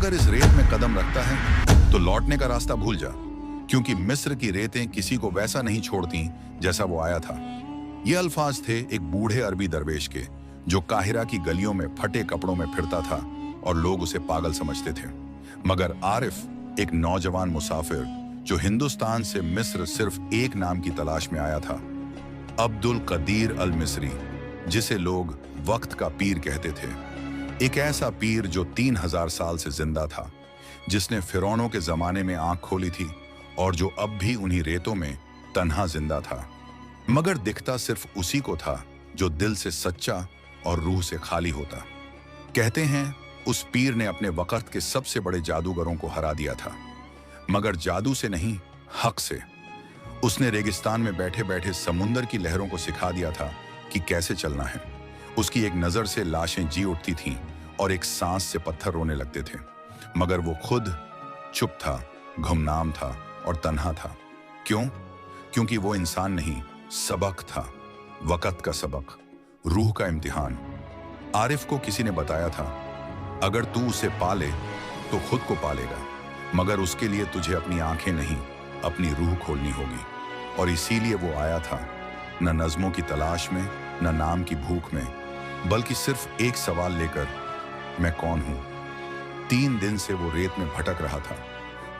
अगर इस रेत में कदम रखता है तो लौटने का रास्ता भूल जा, क्योंकि मिस्र की रेतें किसी को वैसा नहीं छोड़ती जैसा वो आया था। ये अल्फाज थे एक बूढ़े अरबी दरवेश के, जो काहिरा की गलियों में फटे कपड़ों में फिरता था और लोग उसे पागल समझते थे। मगर आरिफ एक नौजवान मुसाफिर, जो हिंदुस्तान से मिस्र सिर्फ एक नाम की तलाश में आया था, अब्दुल कदीर अल मिस्री, जिसे लोग वक्त का पीर कहते थे। एक ऐसा पीर जो 3000 साल से जिंदा था, जिसने फिरौनों के जमाने में आंख खोली थी और जो अब भी उन्हीं रेतों में तन्हा जिंदा था। मगर दिखता सिर्फ उसी को था जो दिल से सच्चा और रूह से खाली होता। कहते हैं उस पीर ने अपने वक्त के सबसे बड़े जादूगरों को हरा दिया था, मगर जादू से नहीं, हक से। उसने रेगिस्तान में बैठे बैठे समुंदर की लहरों को सिखा दिया था कि कैसे चलना है। उसकी एक नजर से लाशें जी उठती थीं और एक सांस से पत्थर रोने लगते थे, मगर वो खुद चुप था, गुमनाम था और तन्हा था। क्यों? क्योंकि वो इंसान नहीं, सबक था, वक़्त का सबक, रूह का इम्तिहान। आरिफ को किसी ने बताया था, अगर तू उसे पाले तो खुद को पालेगा, मगर उसके लिए तुझे अपनी आंखें नहीं, अपनी रूह खोलनी होगी। और इसीलिए वो आया था, न नज़्मों की तलाश में, न नाम की भूख में, बल्कि सिर्फ एक सवाल लेकर, मैं कौन हूं? 3 दिन से वो रेत में भटक रहा था।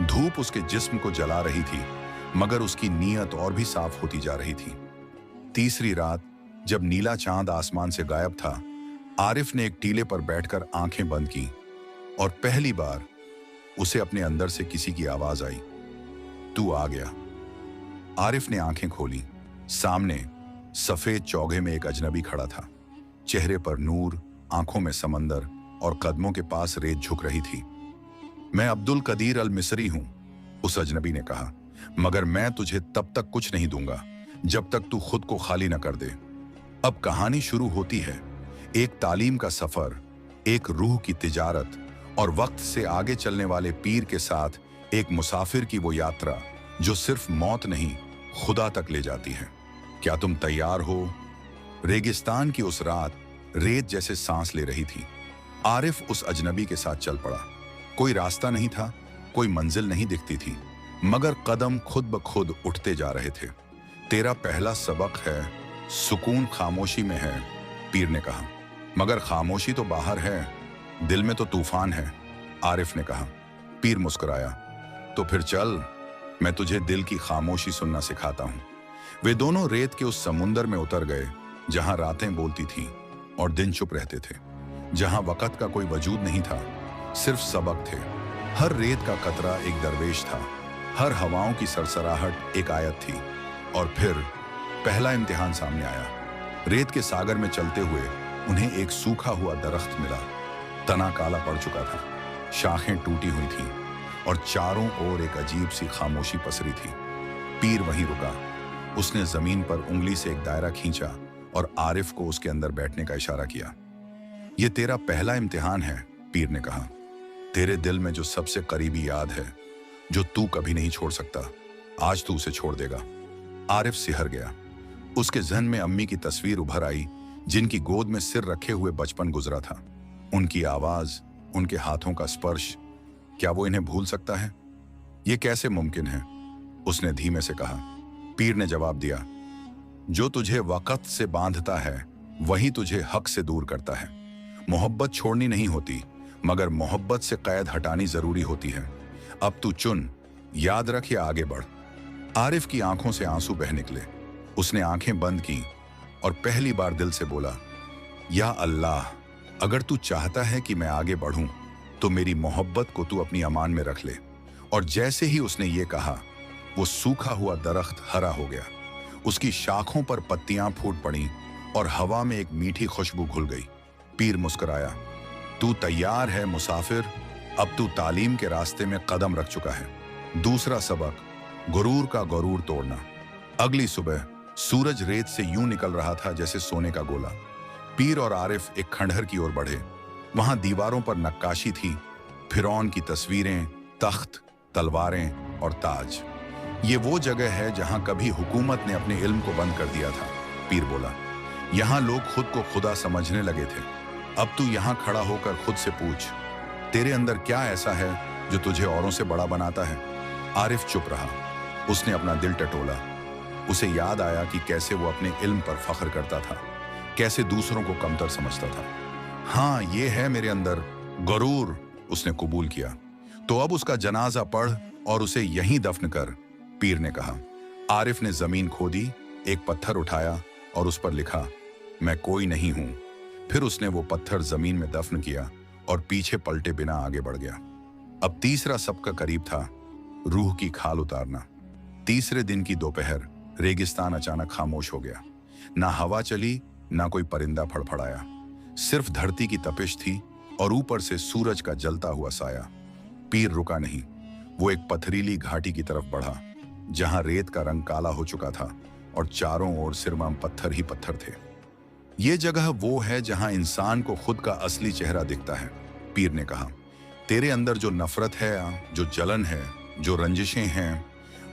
धूप उसके जिस्म को जला रही थी, मगर उसकी नीयत और भी साफ होती जा रही थी। तीसरी रात, जब नीला चांद आसमान से गायब था, आरिफ ने एक टीले पर बैठकर आंखें बंद की और पहली बार उसे अपने अंदर से किसी की आवाज आई, तू आ गया। आरिफ ने आंखें खोली। सामने सफेद चौगे में एक अजनबी खड़ा था। चेहरे पर नूर, आंखों में समंदर और कदमों के पास रेत झुक रही थी। मैं अब्दुल कदीर अल मिस्री हूं, उस अजनबी ने कहा, मगर मैं तुझे तब तक कुछ नहीं दूंगा जब तक तू खुद को खाली न कर दे। अब कहानी शुरू होती है, एक तालीम का सफर, एक रूह की तिजारत और वक्त से आगे चलने वाले पीर के साथ एक मुसाफिर की वो यात्रा जो सिर्फ मौत नहीं, खुदा तक ले जाती है। क्या तुम तैयार हो? रेगिस्तान की उस रात रेत जैसे सांस ले रही थी। आरिफ उस अजनबी के साथ चल पड़ा। कोई रास्ता नहीं था, कोई मंजिल नहीं दिखती थी, मगर कदम खुद ब खुद उठते जा रहे थे। तेरा पहला सबक है, सुकून खामोशी में है, पीर ने कहा। मगर खामोशी तो बाहर है, दिल में तो तूफान है, आरिफ ने कहा। पीर मुस्कुराया, तो फिर चल, मैं तुझे दिल की खामोशी सुनना सिखाता हूं। वे दोनों रेत के उस समुंदर में उतर गए जहां रातें बोलती थीं और दिन चुप रहते थे, जहां वक़्त का कोई वजूद नहीं था, सिर्फ सबक थे। हर रेत का कतरा एक दरवेश था, हर हवाओं की सरसराहट एक आयत थी। और फिर पहला इम्तिहान सामने आया। रेत के सागर में चलते हुए उन्हें एक सूखा हुआ दरख्त मिला। तना काला पड़ चुका था, शाखें टूटी हुई थीं और चारों ओर एक अजीब सी खामोशी पसरी थी। पीर वहीं रुका। उसने जमीन पर उंगली से एक दायरा खींचा और आरिफ को उसके अंदर बैठने का इशारा किया। यह तेरा पहला इम्तिहान है, पीर ने कहा। तेरे दिल में जो सबसे करीबी याद है, जो तू कभी नहीं छोड़ सकता, आज तू उसे छोड़ देगा। आरिफ सिहर गया। उसके जहन में अम्मी की तस्वीर उभर आई, जिनकी गोद में सिर रखे हुए बचपन गुजरा था। उनकी आवाज, उनके हाथों का स्पर्श, क्या वो इन्हें भूल सकता है? ये कैसे मुमकिन है? उसने धीमे से कहा। पीर ने जवाब दिया, जो तुझे वक़्त से बांधता है वही तुझे हक से दूर करता है। मोहब्बत छोड़नी नहीं होती, मगर मोहब्बत से कैद हटानी जरूरी होती है। अब तू चुन, याद रख या आगे बढ़। आरिफ की आंखों से आंसू बह निकले। उसने आंखें बंद की और पहली बार दिल से बोला, या अल्लाह, अगर तू चाहता है कि मैं आगे बढ़ूं तो मेरी मोहब्बत को तू अपनी अमान में रख ले। और जैसे ही उसने ये कहा, वो सूखा हुआ दरख्त हरा हो गया। उसकी शाखों पर पत्तियां फूट पड़ीं और हवा में एक मीठी खुशबू घुल गई। पीर मुस्कुराया, तू तैयार है मुसाफिर? अब तू तालीम के रास्ते में कदम रख चुका है। दूसरा सबक, गुरूर का गुरूर तोड़ना। अगली सुबह सूरज रेत से यूं निकल रहा था जैसे सोने का गोला। पीर और आरिफ एक खंडहर की ओर बढ़े। वहां दीवारों पर नक्काशी थी, फिरौन की तस्वीरें, तख्त, तलवारें और ताज। ये वो जगह है जहां कभी हुकूमत ने अपने इल्म को बंद कर दिया था, पीर बोला। यहां लोग खुद को खुदा समझने लगे थे। अब तू यहां खड़ा होकर खुद से पूछ, तेरे अंदर क्या ऐसा है जो तुझे औरों से बड़ा बनाता है? आरिफ चुप रहा। उसने अपना दिल टटोला। उसे याद आया कि कैसे वो अपने इल्म पर फख्र करता था, कैसे दूसरों को कमतर समझता था। हाँ, ये है मेरे अंदर गरूर, उसने कबूल किया। तो अब उसका जनाजा पढ़ और उसे यहीं दफन कर, पीर ने कहा। आरिफ ने जमीन खोदी, एक पत्थर उठाया और उस पर लिखा, मैं कोई नहीं हूं। फिर उसने वो पत्थर जमीन में दफन किया और पीछे पलटे बिना आगे बढ़ गया। अब तीसरा सबका करीब था, रूह की खाल उतारना। तीसरे दिन की दोपहर रेगिस्तान अचानक खामोश हो गया। ना हवा चली, ना कोई परिंदा फड़फड़ाया। सिर्फ धरती की तपिश थी और ऊपर से सूरज का जलता हुआ साया। पीर रुका नहीं। वो एक पथरीली घाटी की तरफ बढ़ा, जहां रेत का रंग काला हो चुका था और चारों ओर सिरमाम पत्थर ही पत्थर थे। ये जगह वो है जहां इंसान को खुद का असली चेहरा दिखता है, पीर ने कहा। तेरे अंदर जो नफरत है, जो जलन है, जो रंजिशें हैं,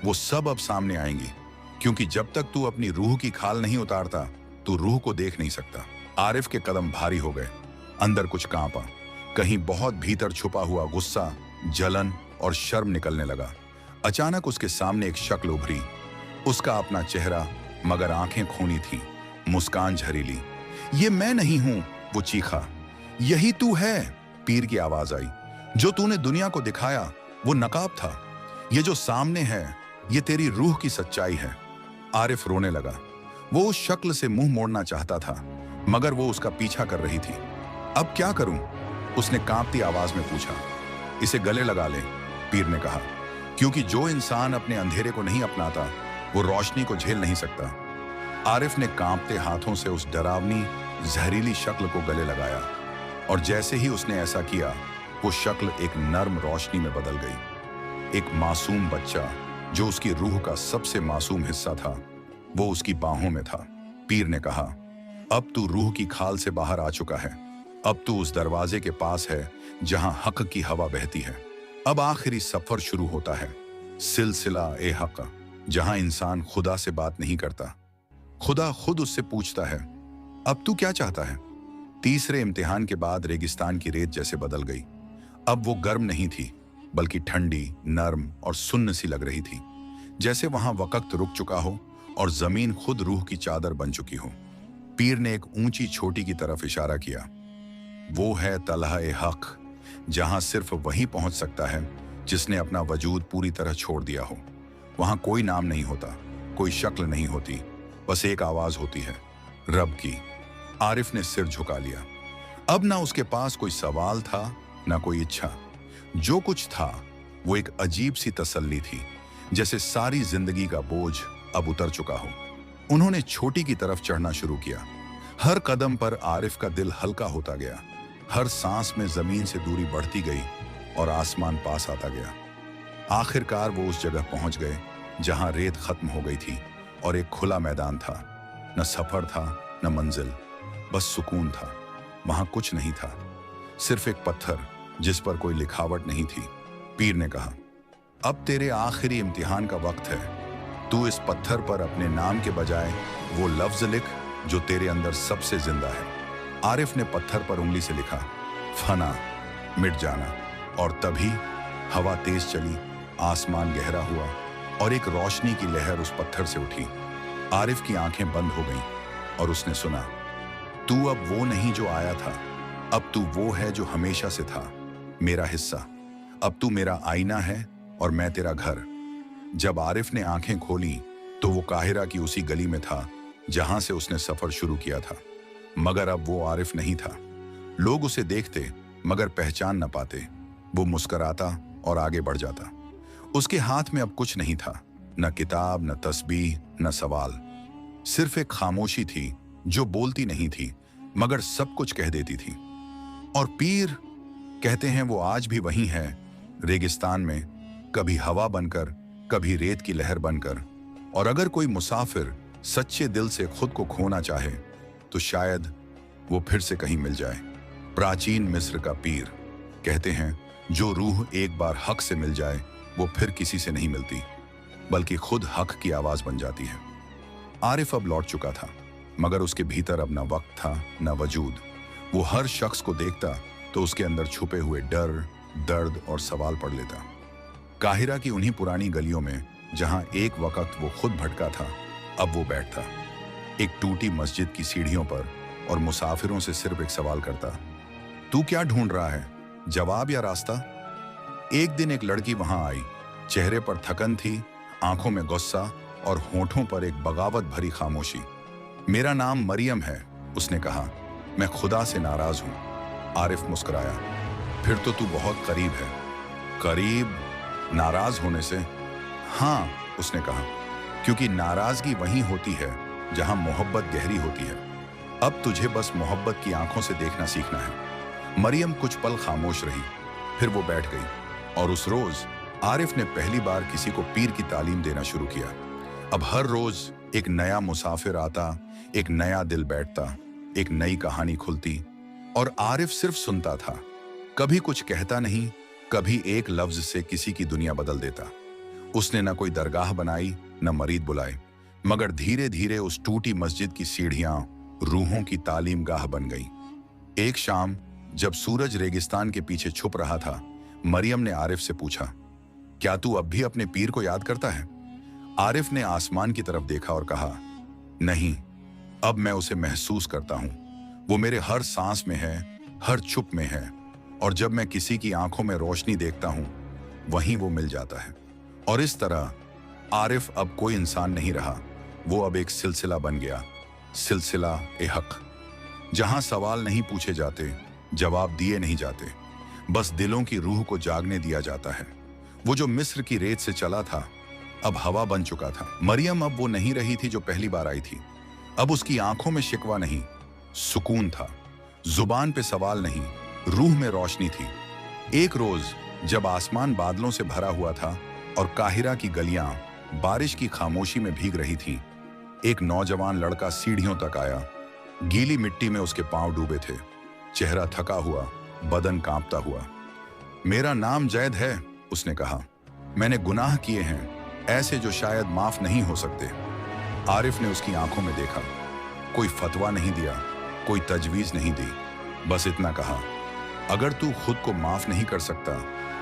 वो सब अब सामने आएंगी, क्योंकि जब तक तू अपनी रूह की खाल नहीं उतारता, तू रूह को देख नहीं सकता। आरिफ के कदम भारी हो गए। अंदर कुछ कांपा। कहीं बहुत भीतर छुपा हुआ गुस्सा, जलन और शर्म निकलने लगा। अचानक उसके सामने एक शक्ल उभरी। उसका अपना चेहरा, मगर आंखें खूनी थीं, मुस्कान झरीली। ये मैं नहीं हूं, वो चीखा। यही तू है, पीर की आवाज आई। जो तूने दुनिया को दिखाया वो नकाब था। ये जो सामने है, ये तेरी रूह की सच्चाई है। आरिफ रोने लगा। वो उस शक्ल से मुंह मोड़ना चाहता था, मगर वो उसका पीछा कर रही थी। अब क्या करूं? उसने कांपती आवाज में पूछा। इसे गले लगा ले, पीर ने कहा, क्योंकि जो इंसान अपने अंधेरे को नहीं अपनाता, वो रोशनी को झेल नहीं सकता। आरिफ ने कांपते हाथों से उस डरावनी, जहरीली शक्ल को गले लगाया, और जैसे ही उसने ऐसा किया, वो शक्ल एक नर्म रोशनी में बदल गई। एक मासूम बच्चा, जो उसकी रूह का सबसे मासूम हिस्सा था, वो उसकी बाहों में था। पीर ने कहा, अब तू रूह की खाल से बाहर आ चुका है। अब तू उस दरवाजे के पास है जहां हक की हवा बहती है। अब आखिरी सफर शुरू होता है, सिलसिला ए हक, जहां इंसान खुदा से बात नहीं करता, खुदा खुद उससे पूछता है, अब तू क्या चाहता है? तीसरे इम्तिहान के बाद रेगिस्तान की रेत जैसे बदल गई। अब वो गर्म नहीं थी, बल्कि ठंडी, नर्म और सुन्न सी लग रही थी, जैसे वहां वक्त रुक चुका हो और जमीन खुद रूह की चादर बन चुकी हो। पीर ने एक ऊंची छोटी की तरफ इशारा किया। वो है तलहा-ए-हक, जहां सिर्फ वही पहुंच सकता है जिसने अपना वजूद पूरी तरह छोड़ दिया हो। वहां कोई नाम नहीं होता, कोई शक्ल नहीं होती, बस एक आवाज होती है, रब की। आरिफ ने सिर झुका लिया। अब ना उसके पास कोई सवाल था, ना कोई इच्छा। जो कुछ था वो एक अजीब सी तसल्ली थी, जैसे सारी जिंदगी का बोझ अब उतर चुका हो। उन्होंने छोटी की तरफ चढ़ना शुरू किया। हर कदम पर आरिफ का दिल हल्का होता गया। हर सांस में जमीन से दूरी बढ़ती गई और आसमान पास आता गया। आखिरकार वो उस जगह पहुंच गए जहां रेत खत्म हो गई थी और एक खुला मैदान था। न सफर था, न मंजिल, बस सुकून था। वहां कुछ नहीं था, सिर्फ एक पत्थर जिस पर कोई लिखावट नहीं थी। पीर ने कहा, अब तेरे आखिरी इम्तिहान का वक्त है। तू इस पत्थर पर अपने नाम के बजाय वो लफ्ज लिख जो तेरे अंदर सबसे जिंदा है। आरिफ ने पत्थर पर उंगली से लिखा, फना, मिट जाना। और तभी हवा तेज चली, आसमान गहरा हुआ और एक रोशनी की लहर उस पत्थर से उठी। आरिफ की आंखें बंद हो गईं और उसने सुना, तू अब वो नहीं जो आया था, अब तू वो है जो हमेशा से था, मेरा हिस्सा। अब तू मेरा आईना है और मैं तेरा घर। जब आरिफ ने आंखें खोली तो वो काहिरा की उसी गली में था जहां से उसने सफर शुरू किया था, मगर अब वो आरिफ नहीं था। लोग उसे देखते मगर पहचान न पाते। वो मुस्कुराता और आगे बढ़ जाता। उसके हाथ में अब कुछ नहीं था, न किताब, न तस्बीह, न सवाल। सिर्फ एक खामोशी थी जो बोलती नहीं थी मगर सब कुछ कह देती थी। और पीर कहते हैं वो आज भी वही है, रेगिस्तान में, कभी हवा बनकर, कभी रेत की लहर बनकर। और अगर कोई मुसाफिर सच्चे दिल से खुद को खोना चाहे तो शायद वो फिर से कहीं मिल जाए। प्राचीन मिस्र का पीर कहते हैं, जो रूह एक बार हक से मिल जाए वो फिर किसी से नहीं मिलती, बल्कि खुद हक की आवाज बन जाती है। आरिफ अब लौट चुका था, मगर उसके भीतर अब न वक्त था, न वजूद। वो हर शख्स को देखता तो उसके अंदर छुपे हुए डर, दर्द और सवाल पढ़ लेता। काहिरा की उन्हीं पुरानी गलियों में जहां एक वक्त वो खुद भटका था, अब वो बैठता एक टूटी मस्जिद की सीढ़ियों पर और मुसाफिरों से सिर्फ एक सवाल करता, तू क्या ढूंढ रहा है, जवाब या रास्ता? एक दिन एक लड़की वहां आई। चेहरे पर थकन थी, आंखों में गुस्सा और होठों पर एक बगावत भरी खामोशी। मेरा नाम मरियम है, उसने कहा। मैं खुदा से नाराज हूं। आरिफ मुस्कुराया। फिर तो तू बहुत करीब है। करीब? नाराज होने से? हाँ, उसने कहा, क्योंकि नाराजगी वहीं होती है जहां मोहब्बत गहरी होती है। अब तुझे बस मोहब्बत की आंखों से देखना सीखना है। मरियम कुछ पल खामोश रही, फिर वो बैठ गई। और उस रोज आरिफ ने पहली बार किसी को पीर की तालीम देना शुरू किया। अब हर रोज एक नया मुसाफिर आता, एक नया दिल बैठता, एक नई कहानी खुलती और आरिफ सिर्फ सुनता था। कभी कुछ कहता नहीं, कभी एक लफ्ज से किसी की दुनिया बदल देता। उसने न कोई दरगाह बनाई, न मरीद बुलाए, मगर धीरे धीरे उस टूटी मस्जिद की सीढ़ियां रूहों की तालीम गाह बन गई। एक शाम जब सूरज रेगिस्तान के पीछे छुप रहा था, मरियम ने आरिफ से पूछा, क्या तू अब भी अपने पीर को याद करता है? आरिफ ने आसमान की तरफ देखा और कहा, नहीं, अब मैं उसे महसूस करता हूं। वो मेरे हर सांस में है, हर चुप में है, और जब मैं किसी की आंखों में रोशनी देखता हूं, वहीं वो मिल जाता है। और इस तरह आरिफ अब कोई इंसान नहीं रहा, वो अब एक सिलसिला बन गया, सिलसिला ए हक, जहां सवाल नहीं पूछे जाते, जवाब दिए नहीं जाते, बस दिलों की रूह को जागने दिया जाता है। वो जो मिस्र की रेत से चला था, अब हवा बन चुका था। मरियम अब वो नहीं रही थी जो पहली बार आई थी। अब उसकी आंखों में शिकवा नहीं, सुकून था। जुबान पे सवाल नहीं, रूह में रोशनी थी। एक रोज जब आसमान बादलों से भरा हुआ था और काहिरा की गलियां बारिश की खामोशी में भीग रही थीं, एक नौजवान लड़का सीढ़ियों तक आया। गीली मिट्टी में उसके पांव डूबे थे, चेहरा थका हुआ, बदन कांपता हुआ। मेरा नाम जैद है, उसने कहा। मैंने गुनाह किए हैं, ऐसे जो शायद माफ नहीं हो सकते। आरिफ ने उसकी आंखों में देखा। कोई फतवा नहीं दिया, कोई तजवीज नहीं दी, बस इतना कहा, अगर तू खुद को माफ नहीं कर सकता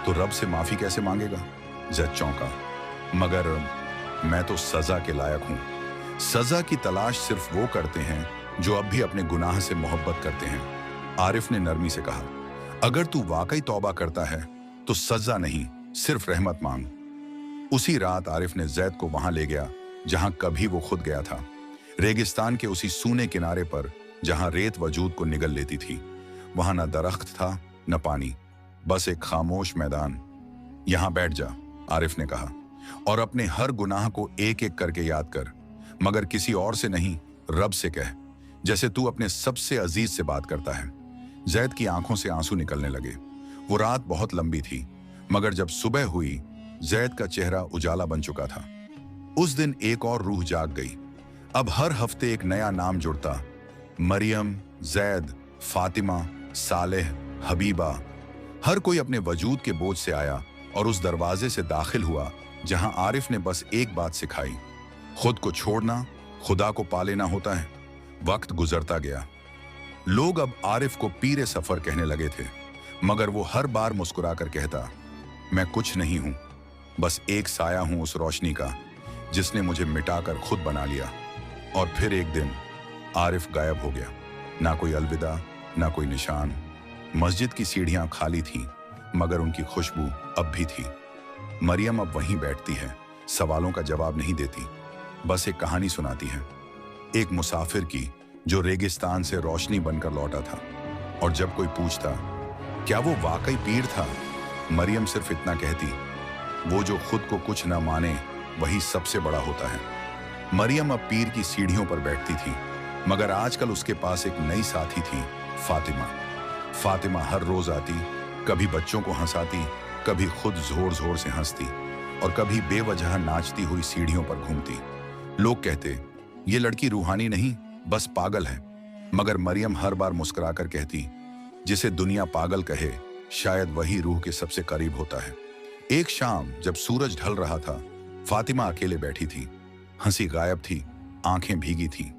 तो रब से माफी कैसे मांगेगा? जैद चौंका। मगर मैं तो सजा के लायक हूं। सजा की तलाश सिर्फ वो करते हैं जो अब भी अपने गुनाह से मोहब्बत करते हैं। आरिफ ने नरमी से कहा, अगर तू वाकई तौबा करता है तो सजा नहीं, सिर्फ रहमत मांग। उसी रात आरिफ ने जैद को वहां ले गया जहां कभी वो खुद गया था। रेगिस्तान के उसी सूने किनारे पर जहां रेत वजूद को निगल लेती थी। वहां न दरख्त था, न पानी, बस एक खामोश मैदान। यहां बैठ जा, आरिफ ने कहा, और अपने हर गुनाह को एक एक करके याद कर, मगर किसी और से नहीं, रब से कह, जैसे तू अपने सबसे अजीज से बात करता है। जैद की आंखों से आंसू निकलने लगे। वो रात बहुत लंबी थी, मगर जब सुबह हुई, जैद का चेहरा उजाला बन चुका था। उस दिन एक और रूह जाग गई। अब हर हफ्ते एक नया नाम जुड़ता, मरियम, जैद, फातिमा, सालेह, हबीबा। हर कोई अपने वजूद के बोझ से आया और उस दरवाजे से दाखिल हुआ जहां आरिफ ने बस एक बात सिखाई, खुद को छोड़ना खुदा को पा लेना होता है। वक्त गुजरता गया। लोग अब आरिफ को पीरे सफर कहने लगे थे, मगर वो हर बार मुस्कुराकर कहता, मैं कुछ नहीं हूं, बस एक साया हूं उस रोशनी का जिसने मुझे मिटाकर खुद बना लिया। और फिर एक दिन आरिफ गायब हो गया। ना कोई अलविदा, ना कोई निशान। मस्जिद की सीढ़ियां खाली थीं, मगर उनकी खुशबू अब भी थी। मरियम अब वहीं बैठती है, सवालों का जवाब नहीं देती, बस एक कहानी सुनाती है, एक मुसाफिर की जो रेगिस्तान से रोशनी बनकर लौटा था। और जब कोई पूछता, क्या वो वाकई पीर था, मरियम सिर्फ इतना कहती, वो जो खुद को कुछ न माने वही सबसे बड़ा होता है। मरियम अब पीर की सीढ़ियों पर बैठती थी, मगर आजकल उसके पास एक नई साथी थी, फातिमा। फातिमा हर रोज आती, कभी बच्चों को हंसाती, कभी खुद जोर जोर से हंसती और कभी बेवजह नाचती हुई सीढ़ियों पर घूमती। लोग कहते, ये लड़की रूहानी नहीं, बस पागल है, मगर मरियम हर बार मुस्कुराकर कहती, जिसे दुनिया पागल कहे, शायद वही रूह के सबसे करीब होता है। एक शाम जब सूरज ढल रहा था, फातिमा अकेले बैठी थी, हंसी गायब थी, आंखें भीगी थी।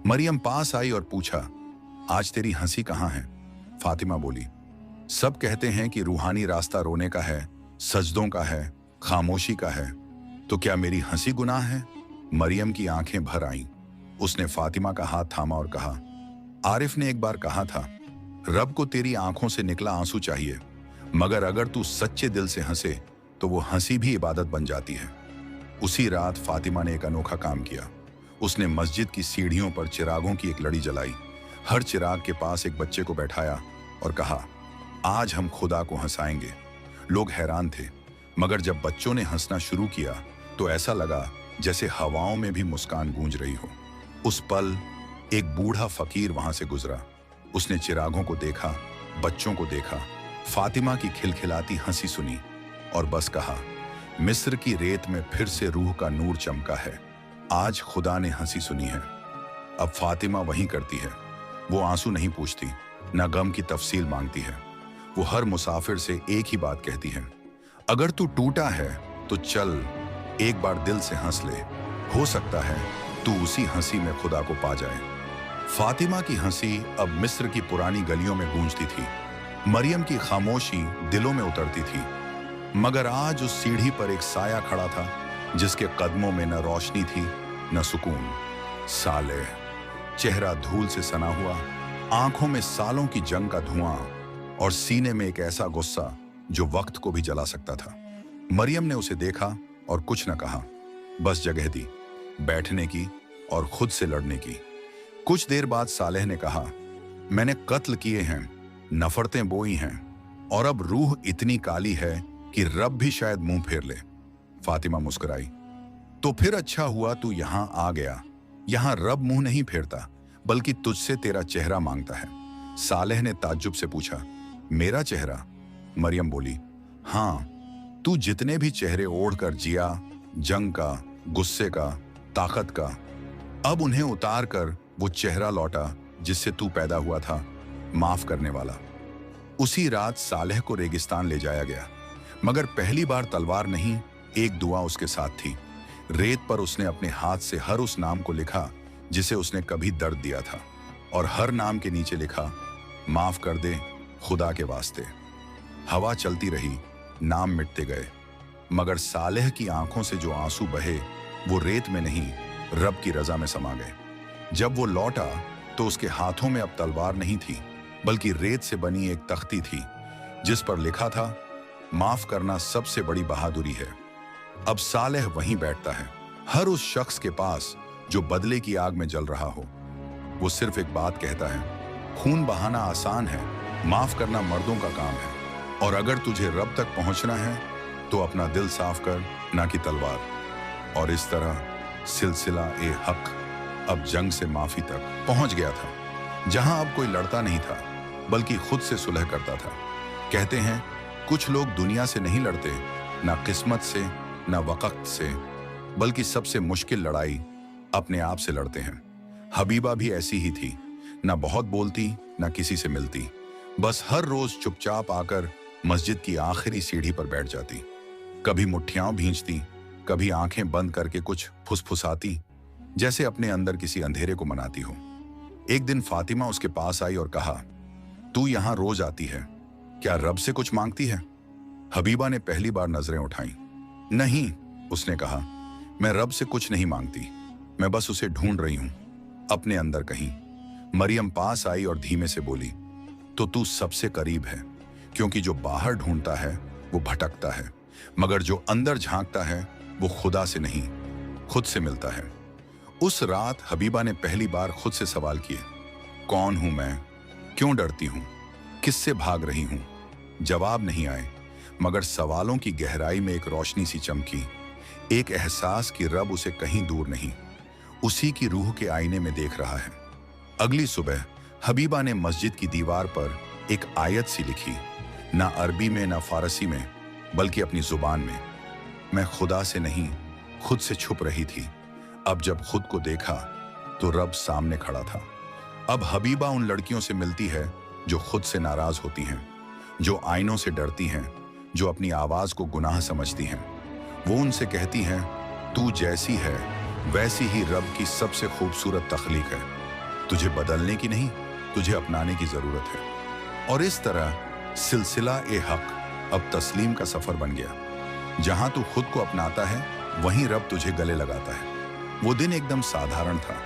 मरियम पास आई और पूछा, आज तेरी हंसी कहाँ है? फातिमा बोली, सब कहते हैं कि रूहानी रास्ता रोने का है, सजदों का है, खामोशी का है। तो क्या मेरी हंसी गुनाह है? मरियम की आंखें भर आईं। उसने फातिमा का हाथ थामा और कहा, आरिफ ने एक बार कहा था, रब को तेरी आंखों से निकला आंसू चाहिए, मगर अगर तू सच्चे दिल से हंसे तो वो हंसी भी इबादत बन जाती है। उसी रात फातिमा ने एक अनोखा काम किया। उसने मस्जिद की सीढ़ियों पर चिरागों की एक लड़ी जलाई, हर चिराग के पास एक बच्चे को बैठाया और कहा, आज हम खुदा को हंसाएंगे। लोग हैरान थे, मगर जब बच्चों ने हंसना शुरू किया तो ऐसा लगा जैसे हवाओं में भी मुस्कान गूंज रही हो। उस पल एक बूढ़ा फकीर वहां से गुजरा। उसने चिरागों को देखा, बच्चों को देखा, फातिमा की खिलखिलाती हंसी सुनी और बस कहा, मिस्र की रेत में फिर से रूह का नूर चमका है। आज खुदा ने हंसी सुनी है। अब फातिमा वही करती है। वो आंसू नहीं पूछती, न गम की तफसील मांगती है। वो हर मुसाफिर से एक ही बात कहती है, अगर तू टूटा है तो चल एक बार दिल से हंस ले, हो सकता है तू उसी हंसी में खुदा को पा जाए। फातिमा की हंसी अब मिस्र की पुरानी गलियों में गूंजती थी। मरियम की खामोशी दिलों में उतरती थी। मगर आज उस सीढ़ी पर एक साया खड़ा था जिसके कदमों में न रोशनी थी न सुकून। सालेह, चेहरा धूल से सना हुआ, आंखों में सालों की जंग का धुआं और सीने में एक ऐसा गुस्सा जो वक्त को भी जला सकता था। मरियम ने उसे देखा और कुछ न कहा, बस जगह दी बैठने की और खुद से लड़ने की। कुछ देर बाद सालेह ने कहा, मैंने कत्ल किए हैं, नफरतें बोई हैं, और अब रूह इतनी काली है कि रब भी शायद मुंह फेर ले। फातिमा मुस्कुराई, तो फिर अच्छा हुआ तू यहां आ गया। यहां रब मुंह नहीं फेरता, बल्कि तुझसे तेरा चेहरा मांगता है। सालेह ने ताज्जुब से पूछा, मेरा चेहरा? मरियम बोली, हाँ, तू जितने भी चेहरे ओढ़ कर जिया, जंग का, गुस्से का, ताकत का, अब उन्हें उतार कर वो चेहरा लौटा जिससे तू पैदा हुआ था, माफ करने वाला। उसी रात सालेह को रेगिस्तान ले जाया गया, मगर पहली बार तलवार नहीं, एक दुआ उसके साथ थी। रेत पर उसने अपने हाथ से हर उस नाम को लिखा जिसे उसने कभी दर्द दिया था, और हर नाम के नीचे लिखा, माफ कर दे खुदा के वास्ते। हवा चलती रही, नाम मिटते गए, मगर सालेह की आंखों से जो आंसू बहे वो रेत में नहीं, रब की रजा में समा गए। जब वो लौटा तो उसके हाथों में अब तलवार नहीं थी, बल्कि रेत से बनी एक तख्ती थी जिस पर लिखा था, माफ करना सबसे बड़ी बहादुरी है। अब सालेह वहीं बैठता है, हर उस शख्स के पास जो बदले की आग में जल रहा हो। वो सिर्फ एक बात कहता है, खून बहाना आसान है, माफ करना मर्दों का काम है, और अगर तुझे रब तक पहुंचना है तो अपना दिल साफ कर, ना कि तलवार। और इस तरह सिलसिला ए हक अब जंग से माफी तक पहुंच गया था, जहां अब कोई लड़ता नहीं था बल्कि खुद से सुलह करता था। कहते हैं कुछ लोग दुनिया से नहीं लड़ते, ना किस्मत से, ना वक्त से, बल्कि सबसे मुश्किल लड़ाई अपने आप से लड़ते हैं। हबीबा भी ऐसी ही थी, ना बहुत बोलती, ना किसी से मिलती, बस हर रोज चुपचाप आकर मस्जिद की आखिरी सीढ़ी पर बैठ जाती। कभी मुट्ठियां भींचती, कभी आंखें बंद करके कुछ फुसफुसाती, जैसे अपने अंदर किसी अंधेरे को मनाती हो। एक दिन फातिमा उसके पास आई और कहा, तू यहां रोज आती है, क्या रब से कुछ मांगती है? हबीबा ने पहली बार नजरें उठाई। नहीं, उसने कहा, मैं रब से कुछ नहीं मांगती, मैं बस उसे ढूंढ रही हूं, अपने अंदर कहीं। मरियम पास आई और धीमे से बोली, तो तू सबसे करीब है, क्योंकि जो बाहर ढूंढता है वो भटकता है, मगर जो अंदर झांकता है वो खुदा से नहीं, खुद से मिलता है। उस रात हबीबा ने पहली बार खुद से सवाल किए, कौन हूं मैं, क्यों डरती हूं, किससे भाग रही हूं? जवाब नहीं आए, मगर सवालों की गहराई में एक रोशनी सी चमकी, एक एहसास कि रब उसे कहीं दूर नहीं, उसी की रूह के आईने में देख रहा है। अगली सुबह हबीबा ने मस्जिद की दीवार पर एक आयत सी लिखी, ना अरबी में ना फारसी में, बल्कि अपनी जुबान में। मैं खुदा से नहीं, खुद से छुप रही थी। अब जब खुद को देखा तो रब सामने खड़ा था। अब हबीबा उन लड़कियों से मिलती है जो खुद से नाराज होती हैं, जो आईनों से डरती हैं, जो अपनी आवाज को गुनाह समझती हैं। वो उनसे कहती हैं, तू जैसी है वैसी ही रब की सबसे खूबसूरत तख्लीक है, तुझे बदलने की नहीं, तुझे अपनाने की जरूरत है। और इस तरह सिलसिला ए हक अब तस्लीम का सफर बन गया। जहां तू खुद को अपनाता है वहीं रब तुझे गले लगाता है। वो दिन एकदम साधारण था,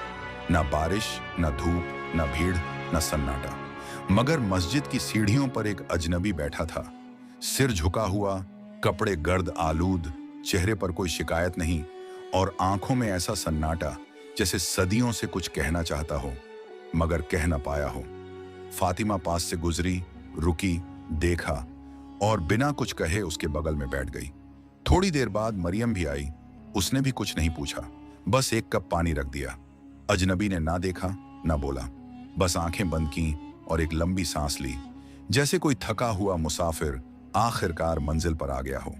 ना बारिश, ना धूप, ना भीड़, ना सन्नाटा, मगर मस्जिद की सीढ़ियों पर एक अजनबी बैठा था, सिर झुका हुआ, कपड़े गर्द आलूद, चेहरे पर कोई शिकायत नहीं और आंखों में ऐसा सन्नाटा जैसे सदियों से कुछ कहना चाहता हो मगर कह ना पाया हो। फातिमा पास से गुजरी, रुकी, देखा और बिना कुछ कहे उसके बगल में बैठ गई। थोड़ी देर बाद मरियम भी आई। उसने भी कुछ नहीं पूछा, बस एक कप पानी रख दिया। अजनबी ने ना देखा ना बोला, बस आंखें बंद की और एक लंबी सांस ली, जैसे कोई थका हुआ मुसाफिर आखिरकार मंजिल पर आ गया हो।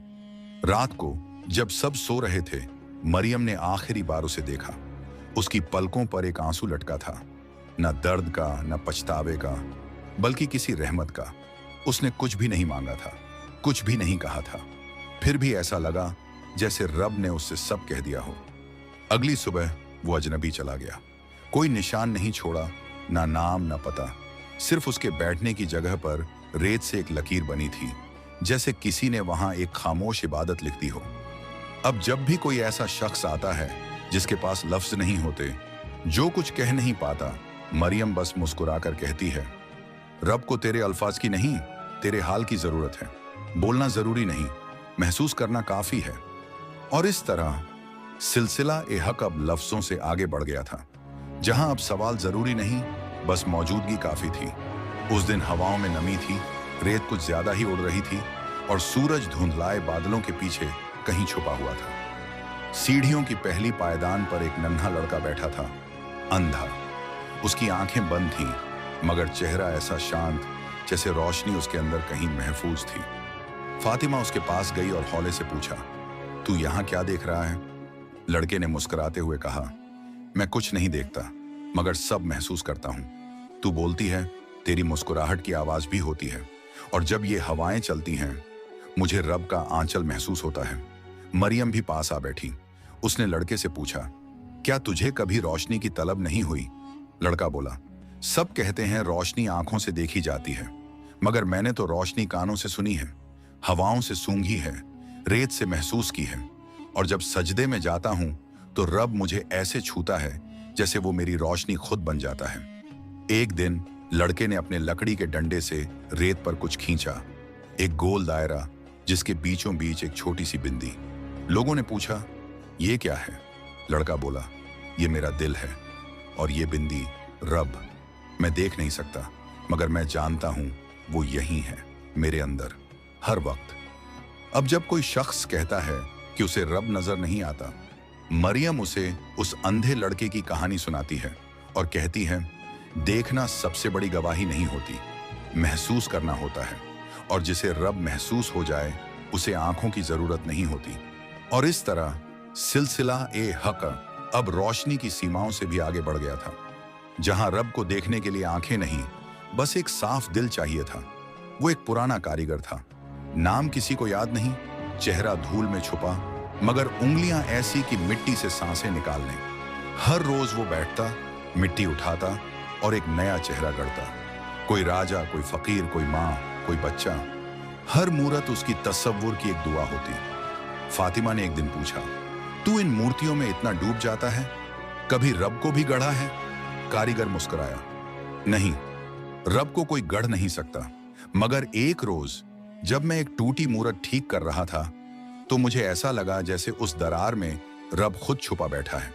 रात को जब सब सो रहे थे, मरियम ने आखिरी बार उसे देखा। उसकी पलकों पर एक आंसू लटका था, न दर्द का, न पछतावे का, बल्कि किसी रहमत का। उसने कुछ भी नहीं मांगा था, कुछ भी नहीं कहा था, फिर भी ऐसा लगा जैसे रब ने उससे सब कह दिया हो। अगली सुबह वो अजनबी चला गया। कोई निशान नहीं छोड़ा, ना नाम ना पता, सिर्फ उसके बैठने की जगह पर रेत से एक लकीर बनी थी, जैसे किसी ने वहां एक खामोश इबादत लिख दी हो। अब जब भी कोई ऐसा शख्स आता है जिसके पास लफ्ज नहीं होते, जो कुछ कह नहीं पाता, मरियम बस मुस्कुराकर कहती है, रब को तेरे अल्फाज की नहीं, तेरे हाल की जरूरत है। बोलना जरूरी नहीं, महसूस करना काफी है। और इस तरह सिलसिला ए हक अब लफ्जों से आगे बढ़ गया था। जहां अब सवाल जरूरी नहीं, बस मौजूदगी काफी थी। उस दिन हवाओं में नमी थी, रेत कुछ ज्यादा ही उड़ रही थी और सूरज धुंधलाए बादलों के पीछे कहीं छुपा हुआ था। सीढ़ियों की पहली पायदान पर एक नन्हा लड़का बैठा था, अंधा। उसकी आंखें बंद थीं, मगर चेहरा ऐसा शांत जैसे रोशनी उसके अंदर कहीं महफूज थी। फातिमा उसके पास गई और हौले से पूछा, तू यहाँ क्या देख रहा है? लड़के ने मुस्कुराते हुए कहा, मैं कुछ नहीं देखता, मगर सब महसूस करता हूँ। तू बोलती है, तेरी मुस्कुराहट की आवाज भी होती है, और जब ये हवाएं चलती हैं, मुझे रब का आंचल महसूस होता है। मरियम भी पास आ बैठी। उसने लड़के से पूछा, क्या तुझे कभी रोशनी की तलब नहीं हुई? लड़का बोला, सब कहते हैं रोशनी आंखों से देखी जाती है, मगर मैंने तो रोशनी कानों से सुनी है, हवाओं से सूंघी है, रेत से महसूस की है, और जब सजदे में जाता हूं तो रब मुझे ऐसे छूता है जैसे वो मेरी रोशनी खुद बन जाता है। एक दिन लड़के ने अपने लकड़ी के डंडे से रेत पर कुछ खींचा, एक गोल दायरा जिसके बीचों बीच एक छोटी सी बिंदी। लोगों ने पूछा, ये क्या है? लड़का बोला, ये मेरा दिल है, और ये बिंदी रब। मैं देख नहीं सकता, मगर मैं जानता हूं वो यही है, मेरे अंदर, हर वक्त। अब जब कोई शख्स कहता है कि उसे रब नजर नहीं आता, मरियम उसे उस अंधे लड़के की कहानी सुनाती है और कहती है, देखना सबसे बड़ी गवाही नहीं होती, महसूस करना होता है, और जिसे रब महसूस हो जाए उसे आंखों की जरूरत नहीं होती। और इस तरह सिलसिला ए हक अब रोशनी की सीमाओं से भी आगे बढ़ गया था। जहां रब को देखने के लिए आंखें नहीं, बस एक साफ दिल चाहिए था। वो एक पुराना कारीगर था, नाम किसी को याद नहीं, चेहरा धूल में छुपा, मगर उंगलियां ऐसी कि मिट्टी से सांसें निकाल लें। हर रोज वो बैठता, मिट्टी उठाता और एक नया चेहरा गढ़ता। कोई राजा, कोई फकीर, कोई माँ, कोई बच्चा, हर मूरत उसकी तसव्वुर की एक दुआ होती। फातिमा ने एक दिन पूछा, तू इन मूर्तियों में इतना डूब जाता है, कभी रब को भी गढ़ा है? कारीगर मुस्कुराया, नहीं, रब को कोई गढ़ नहीं सकता, मगर एक रोज जब मैं एक टूटी मूरत ठीक कर रहा था तो मुझे ऐसा लगा जैसे उस दरार में रब खुद छुपा बैठा है।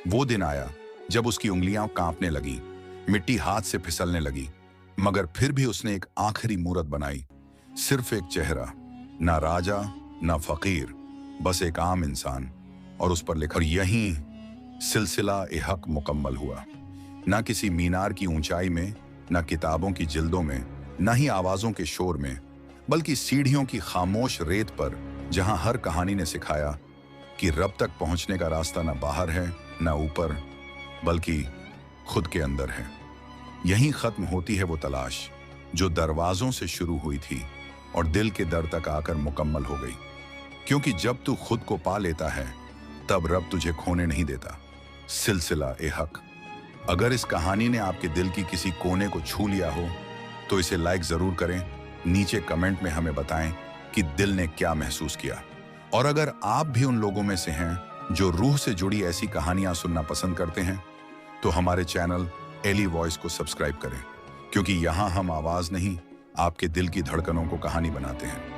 वो दिन आया जब उसकी उंगलियां कांपने लगी, मिट्टी हाथ से फिसलने लगी, मगर फिर भी उसने एक आखिरी मूरत बनाई। सिर्फ एक चेहरा, ना राजा ना फकीर, बस एक आम इंसान, और उस पर लिखा। और यहीं सिलसिला ए हक मुकम्मल हुआ। ना किसी मीनार की ऊंचाई में, ना किताबों की जिल्दों में, ना ही आवाजों के शोर में, बल्कि सीढ़ियों की खामोश रेत पर, जहां हर कहानी ने सिखाया कि रब तक पहुंचने का रास्ता ना बाहर है ना ऊपर, बल्कि खुद के अंदर है। यहीं खत्म होती है वो तलाश जो दरवाजों से शुरू हुई थी और दिल के दर तक आकर मुकम्मल हो गई। क्योंकि जब तू खुद को पा लेता है, तब रब तुझे खोने नहीं देता। सिलसिला ए हक। अगर इस कहानी ने आपके दिल की किसी कोने को छू लिया हो तो इसे लाइक जरूर करें, नीचे कमेंट में हमें बताएं कि दिल ने क्या महसूस किया। और अगर आप भी उन लोगों में से हैं जो रूह से जुड़ी ऐसी कहानियां सुनना पसंद करते हैं, तो हमारे चैनल एली वॉइस को सब्सक्राइब करें, क्योंकि यहाँ हम आवाज नहीं, आपके दिल की धड़कनों को कहानी बनाते हैं।